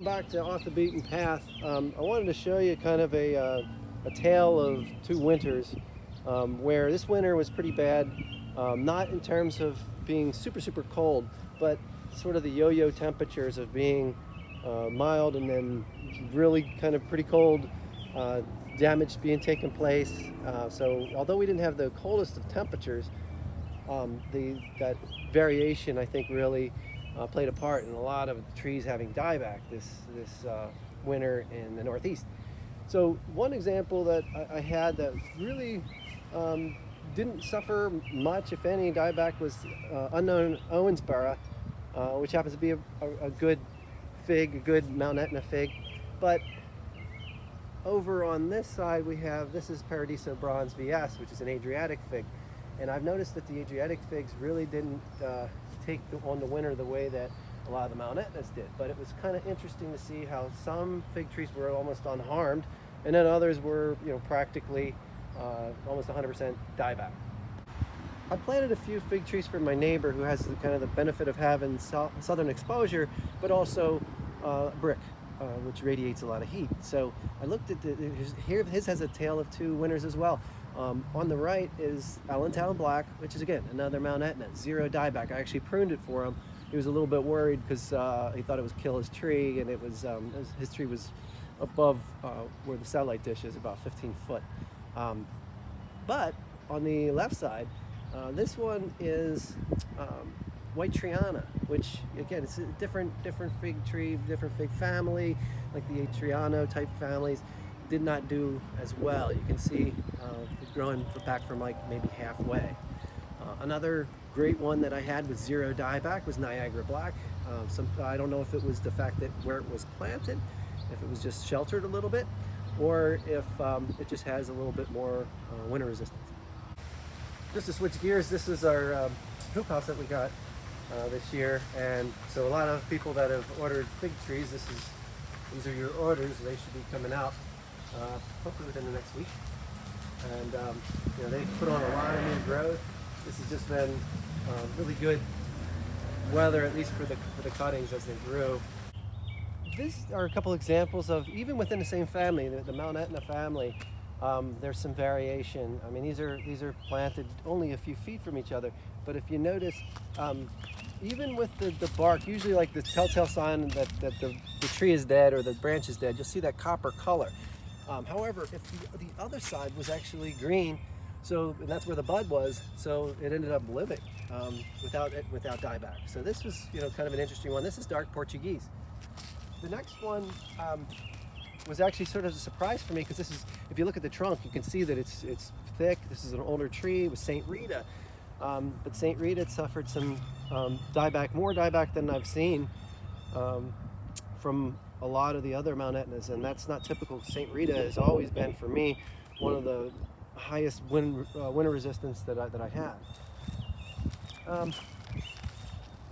Back to Off the Beaten Path. I wanted to show you kind of a tale of two winters, where this winter was pretty bad, not in terms of being super cold, but sort of the yo-yo temperatures of being mild and then really kind of pretty cold, damage being taken place. So although we didn't have the coldest of temperatures, that variation, I think, really played a part in a lot of trees having dieback this winter in the Northeast. So one example that I had that really didn't suffer much, if any, dieback was unknown Owensboro, which happens to be a good fig, a good Mount Etna fig. But over on this side this is Paradiso Bronze VS, which is an Adriatic fig. And I've noticed that the Adriatic figs really didn't take on the winter the way that a lot of the Mount Etnas did. But it was kind of interesting to see how some fig trees were almost unharmed, and then others were, practically almost 100% dieback. I planted a few fig trees for my neighbor who has kind of the benefit of having southern exposure, but also brick, which radiates a lot of heat. So I looked at his has a tale of two winters as well. On the right is Allentown Black, which is, again, another Mount Etna, zero dieback. I actually pruned it for him. He was a little bit worried because he thought it was kill his tree, and his tree was above where the satellite dish is, about 15 foot. But on the left side, this one is White Triana, which, again, it's a different fig tree, different fig family, like the Triano type families. Did not do as well. You can see it's growing back from like maybe halfway. Another great one that I had with zero dieback was Niagara Black. I don't know if it was the fact that where it was planted, if it was just sheltered a little bit, or if it just has a little bit more winter resistance. Just to switch gears, this is our hoop house that we got this year, and so a lot of people that have ordered fig trees, these are your orders. They should be coming out hopefully within the next week. And they've put on a lot of new growth. This has just been really good weather, at least for the cuttings as they grew. These are a couple examples of, even within the same family, the Mount Etna family, there's some variation. I mean, these are planted only a few feet from each other, but if you notice, even with the bark, usually like the telltale sign that the tree is dead or the branch is dead, you'll see that copper color. However, if the other side was actually green, and that's where the bud was, so it ended up living without dieback. So this was, kind of an interesting one. This is dark Portuguese. The next one was actually sort of a surprise for me, because this is, if you look at the trunk, you can see that it's thick. This is an older tree with St. Rita, but St. Rita suffered some dieback, more dieback than I've seen from a lot of the other Mount Etnas, and that's not typical. St. Rita has always been, for me, one of the highest winter resistance that I had.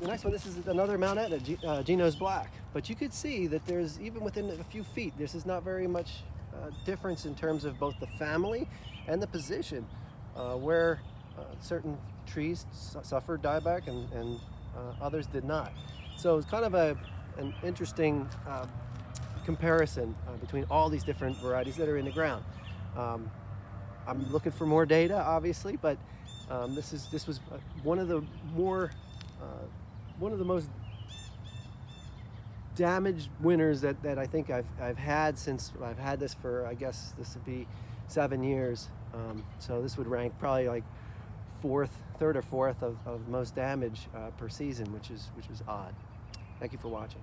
The next one, this is another Mount Etna, Geno's Black, but you could see that there's, even within a few feet, this is not very much difference in terms of both the family and the position, where certain trees suffered dieback and others did not. So it's kind of an interesting comparison between all these different varieties that are in the ground. I'm looking for more data, obviously, but this was one of the most damaged winters that I think I've had since I've had this for, I guess this would be 7 years. So this would rank probably like third or fourth of most damage per season, which was odd. Thank you for watching.